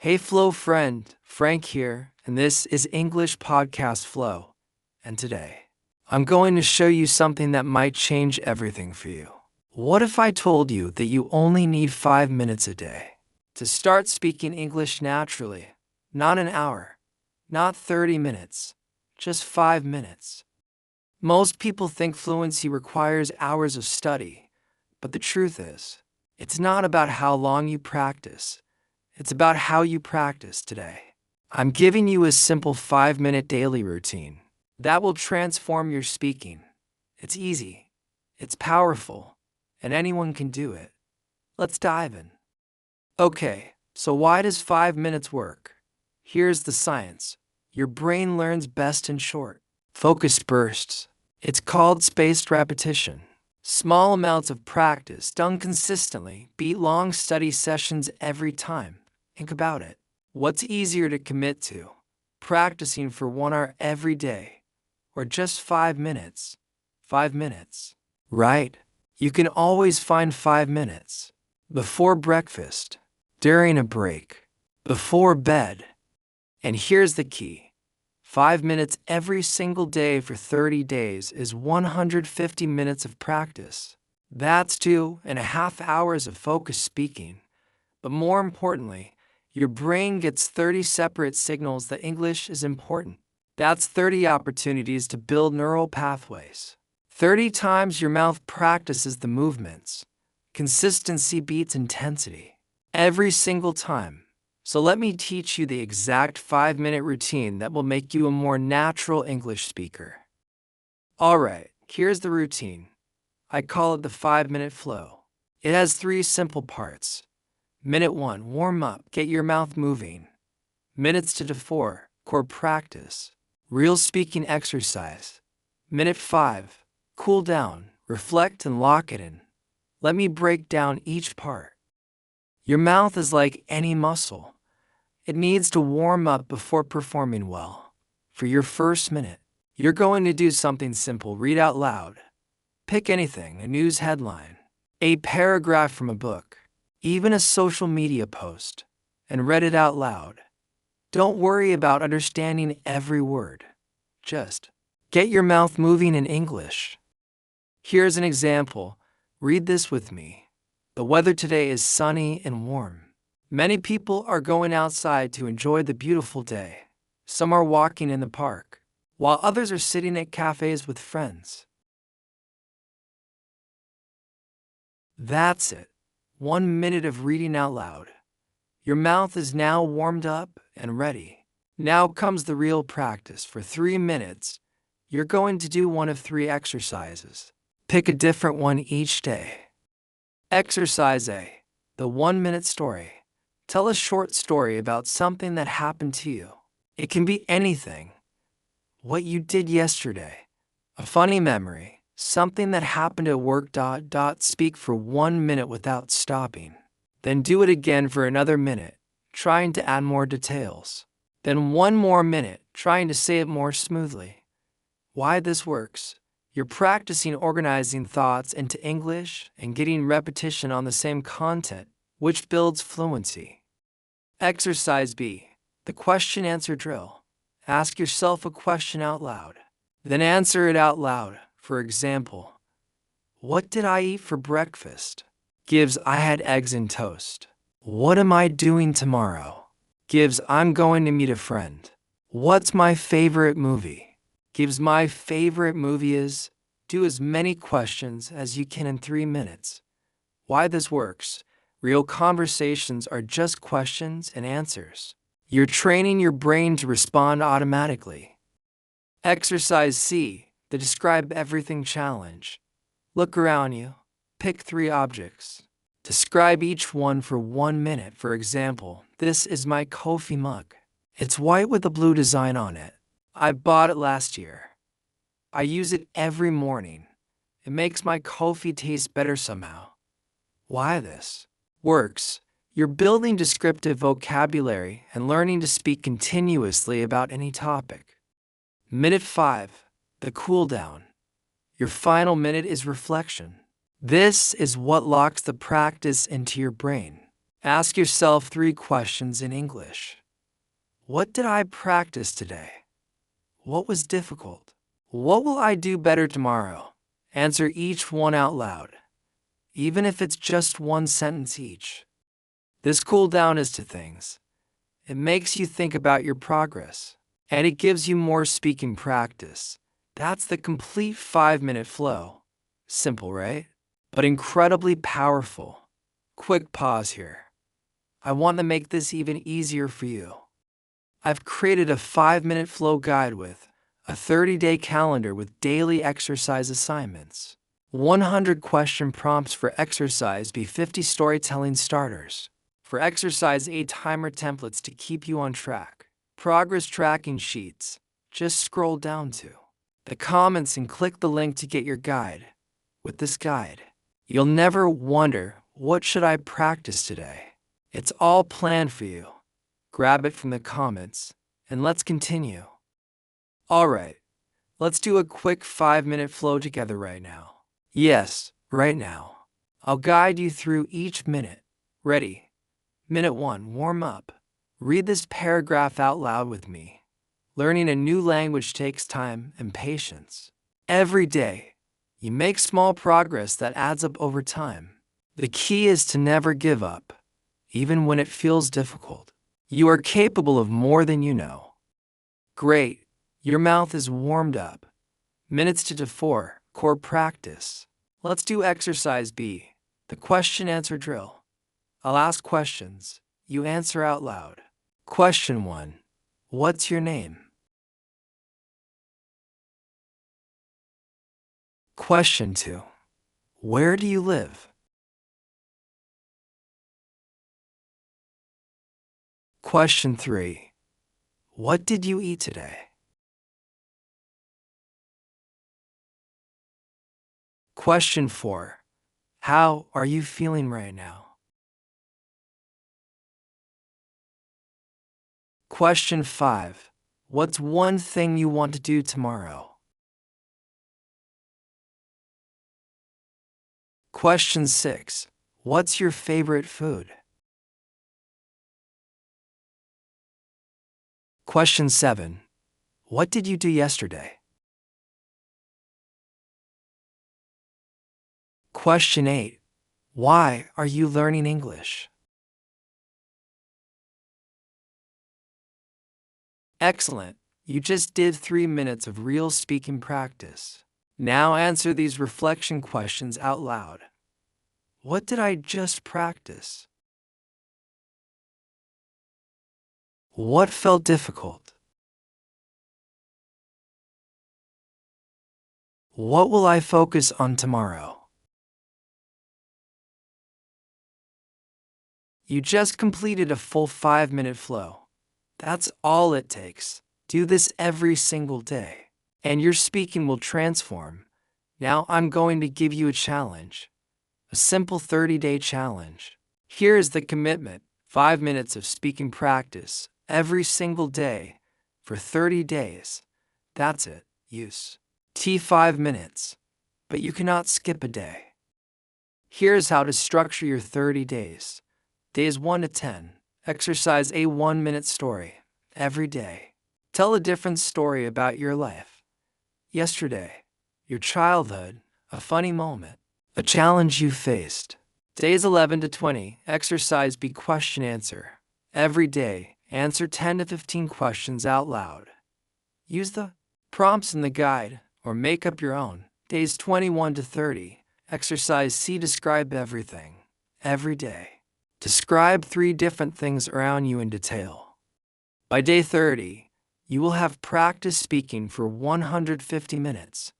Hey Flow friend, Frank here, and this is English Podcast Flow. And today, I'm going to show you something that might change everything for you. What if I told you that you only need 5 minutes a day to start speaking English naturally? Not an hour, not 30 minutes, just 5 minutes. Most people think fluency requires hours of study, but the truth is, it's not about how long you practice. It's about how you practice today. I'm giving you a simple 5-minute daily routine that will transform your speaking. It's easy, it's powerful, and anyone can do it. Let's dive in. Okay, so why does 5 minutes work? Here's the science. Your brain learns best in short, focused bursts. It's called spaced repetition. Small amounts of practice done consistently beat long study sessions every time. Think about it. What's easier to commit to? Practicing for 1 hour every day, or just 5 minutes? 5 minutes. Right? You can always find 5 minutes. Before breakfast, during a break, before bed. And here's the key. 5 minutes every single day for 30 days is 150 minutes of practice. That's 2.5 hours of focused speaking. But more importantly, your brain gets 30 separate signals that English is important. That's 30 opportunities to build neural pathways. 30 times your mouth practices the movements. Consistency beats intensity. Every single time. So let me teach you the exact 5-minute routine that will make you a more natural English speaker. Alright, here's the routine. I call it the 5-minute flow. It has 3 simple parts. Minute 1, warm up, get your mouth moving. Minutes 2 to 4, core practice, real speaking exercise. Minute 5, cool down, reflect and lock it in. Let me break down each part. Your mouth is like any muscle. It needs to warm up before performing well. For your first minute, you're going to do something simple. Read out loud. Pick anything, a news headline, a paragraph from a book, even a social media post, and read it out loud. Don't worry about understanding every word. Just get your mouth moving in English. Here's an example. Read this with me. The weather today is sunny and warm. Many people are going outside to enjoy the beautiful day. Some are walking in the park, while others are sitting at cafes with friends. That's it. 1 minute of reading out loud. Your mouth is now warmed up and ready. Now comes the real practice. For 3 minutes, you're going to do one of 3 exercises. Pick a different one each day. Exercise A, the 1-minute story. Tell a short story about something that happened to you. It can be anything. What you did yesterday, a funny memory, something that happened at work. Speak for 1 minute without stopping. Then do it again for another minute, trying to add more details. Then 1 more minute, trying to say it more smoothly. Why this works? You're practicing organizing thoughts into English and getting repetition on the same content, which builds fluency. Exercise B, the question-answer drill. Ask yourself a question out loud, then answer it out loud. For example, what did I eat for breakfast? Gives I had eggs and toast. What am I doing tomorrow? Gives I'm going to meet a friend. What's my favorite movie? Gives my favorite movie is. Do as many questions as you can in 3 minutes. Why this works? Real conversations are just questions and answers. You're training your brain to respond automatically. Exercise C, the describe everything challenge. Look around you. Pick 3 objects. Describe each one for 1 minute. For example, this is my coffee mug. It's white with a blue design on it. I bought it last year. I use it every morning. It makes my coffee taste better somehow. Why this works? You're building descriptive vocabulary and learning to speak continuously about any topic. Minute 5, the cool down. Your final minute is reflection. This is what locks the practice into your brain. Ask yourself 3 questions in English. What did I practice today? What was difficult? What will I do better tomorrow? Answer each one out loud, even if it's just one sentence each. This cool down is to things. It makes you think about your progress, and it gives you more speaking practice. That's the complete 5-minute flow. Simple, right? But incredibly powerful. Quick pause here. I want to make this even easier for you. I've created a 5-minute flow guide with a 30-day calendar with daily exercise assignments, 100 question prompts for exercise B, 50 storytelling starters. For exercise A, timer templates to keep you on track, progress tracking sheets. Just scroll down to the comments and click the link to get your guide. With this guide, you'll never wonder, what should I practice today? It's all planned for you. Grab it from the comments, and let's continue. Alright, let's do a quick 5-minute flow together right now. Yes, right now. I'll guide you through each minute. Ready? Minute 1, warm up. Read this paragraph out loud with me. Learning a new language takes time and patience. Every day, you make small progress that adds up over time. The key is to never give up, even when it feels difficult. You are capable of more than you know. Great, your mouth is warmed up. Minutes to 4, core practice. Let's do exercise B, the question-answer drill. I'll ask questions. You answer out loud. Question 1. What's your name? Question 2. Where do you live? Question 3. What did you eat today? Question 4. How are you feeling right now? Question 5. What's one thing you want to do tomorrow? Question 6. What's your favorite food? Question 7. What did you do yesterday? Question 8. Why are you learning English? Excellent. You just did 3 minutes of real speaking practice. Now answer these reflection questions out loud. What did I just practice? What felt difficult? What will I focus on tomorrow? You just completed a full 5-minute flow. That's all it takes. Do this every single day, and your speaking will transform. Now I'm going to give you a challenge. A simple 30-day challenge. Here is the commitment. 5 minutes of speaking practice every single day for 30 days. That's it. Use T 5 minutes, but you cannot skip a day. Here's how to structure your 30 days. Days 1 to 10. Exercise a 1-minute story every day. Tell a different story about your life. Yesterday, your childhood, a funny moment, a challenge you faced. Days 11 to 20. Exercise B, question answer. Every day, answer 10 to 15 questions out loud. Use the prompts in the guide or make up your own. Days 21 to 30. Exercise C, describe everything every day. Describe 3 different things around you in detail. By day 30, you will have practiced speaking for 150 minutes.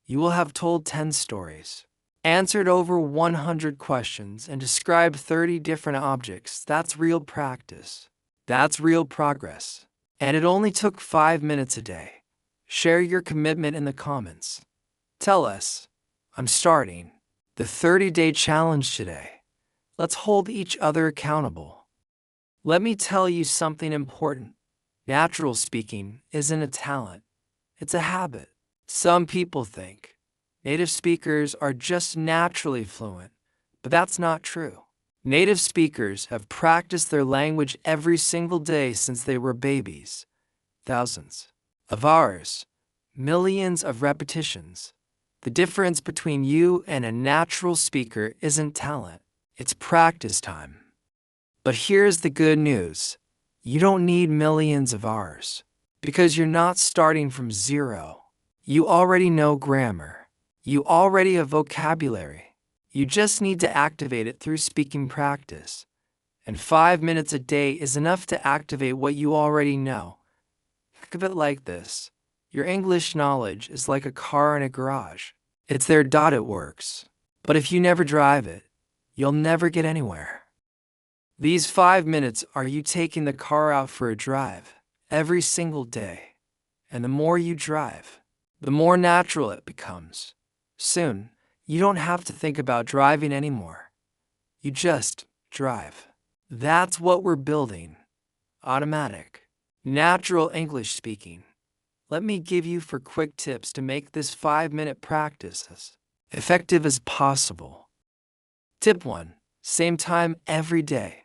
You will have told 10 stories, answered over 100 questions, and described 30 different objects. That's real practice. That's real progress. And it only took 5 minutes a day. Share your commitment in the comments. Tell us, I'm starting the 30-day challenge today. Let's hold each other accountable. Let me tell you something important. Natural speaking isn't a talent. It's a habit. Some people think native speakers are just naturally fluent, but that's not true. Native speakers have practiced their language every single day since they were babies. Thousands of hours, millions of repetitions. The difference between you and a natural speaker isn't talent, it's practice time. But here's the good news. You don't need millions of hours, because you're not starting from zero. You already know grammar. You already have vocabulary. You just need to activate it through speaking practice. And 5 minutes a day is enough to activate what you already know. Think of it like this. Your English knowledge is like a car in a garage. It's there. It works. But if you never drive it, you'll never get anywhere. These 5 minutes are you taking the car out for a drive every single day. And the more you drive, the more natural it becomes. Soon, you don't have to think about driving anymore. You just drive. That's what we're building. Automatic, natural English speaking. Let me give you 4 quick tips to make this 5-minute practice as effective as possible. Tip 1. Same time every day.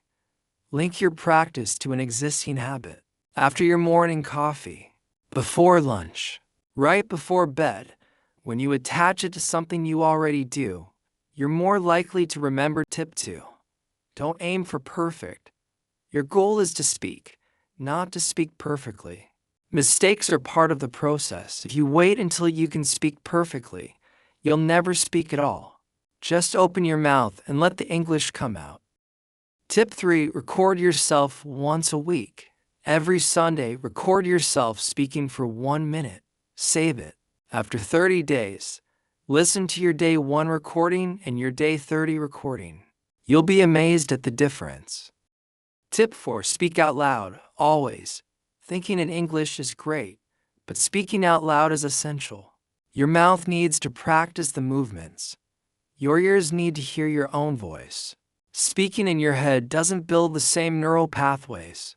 Link your practice to an existing habit. After your morning coffee, before lunch, right before bed, when you attach it to something you already do, you're more likely to remember. Tip 2. Don't aim for perfect. Your goal is to speak, not to speak perfectly. Mistakes are part of the process. If you wait until you can speak perfectly, you'll never speak at all. Just open your mouth and let the English come out. Tip 3. Record yourself once a week. Every Sunday, record yourself speaking for 1 minute. Save it. After 30 days, listen to your day 1 recording and your day 30 recording. You'll be amazed at the difference. Tip 4. Speak out loud, always. Thinking in English is great, but speaking out loud is essential. Your mouth needs to practice the movements. Your ears need to hear your own voice. Speaking in your head doesn't build the same neural pathways.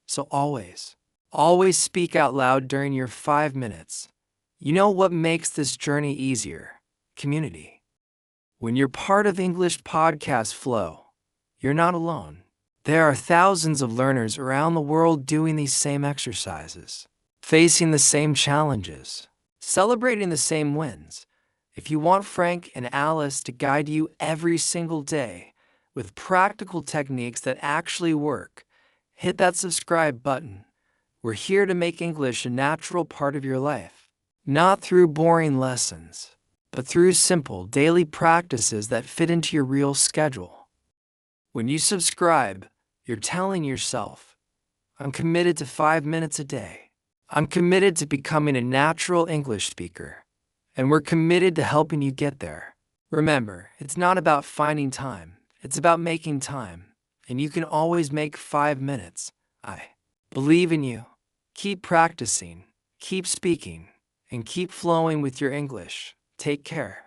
So always speak out loud during your 5 minutes. You know what makes this journey easier? Community. When you're part of English Podcast Flow, you're not alone. There are thousands of learners around the world doing these same exercises, facing the same challenges, celebrating the same wins. If you want Frank and Alice to guide you every single day with practical techniques that actually work, hit that subscribe button. We're here to make English a natural part of your life, not through boring lessons, but through simple daily practices that fit into your real schedule. When you subscribe, you're telling yourself, I'm committed to 5 minutes a day. I'm committed to becoming a natural English speaker, and we're committed to helping you get there. Remember, it's not about finding time. It's about making time, and you can always make 5 minutes. I believe in you. Keep practicing, keep speaking, and keep flowing with your English. Take care.